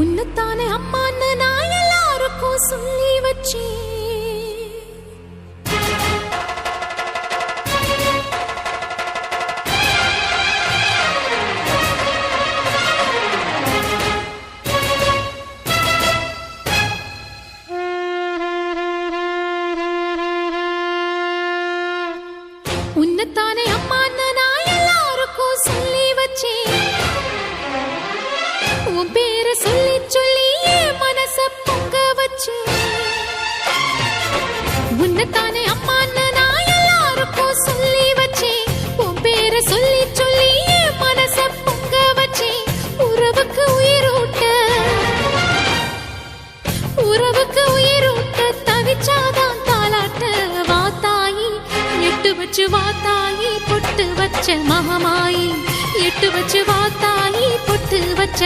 உன்னத்தானே அம்மான்னு நான் எல்லாருக்கும் சொல்லி வச்சேன். உன்னத்தானே அம்மான்னு நான் எல்லாருக்கும் சொல்லி வச்சேன். உன் பேரை சொல்லி சொல்லி என் மனச பொங்க வச்சேன். உன்னத்தானே அம்மான்னு நான் எல்லாருக்கும் சொல்லி வச்சேன். உன் பேரை சொல்லி சொல்லி என் மனச பொங்க வச்சேன். உறவுக்கு உயிரூட்ட தவிச்சாதான் தாலாட்ட. வாத்தாயி எட்டு வச்சு வாத்தாயி பொட்டு வச்ச மகமாயி. எட்டு வச்சு வாத்தாயி பொட்டு வச்ச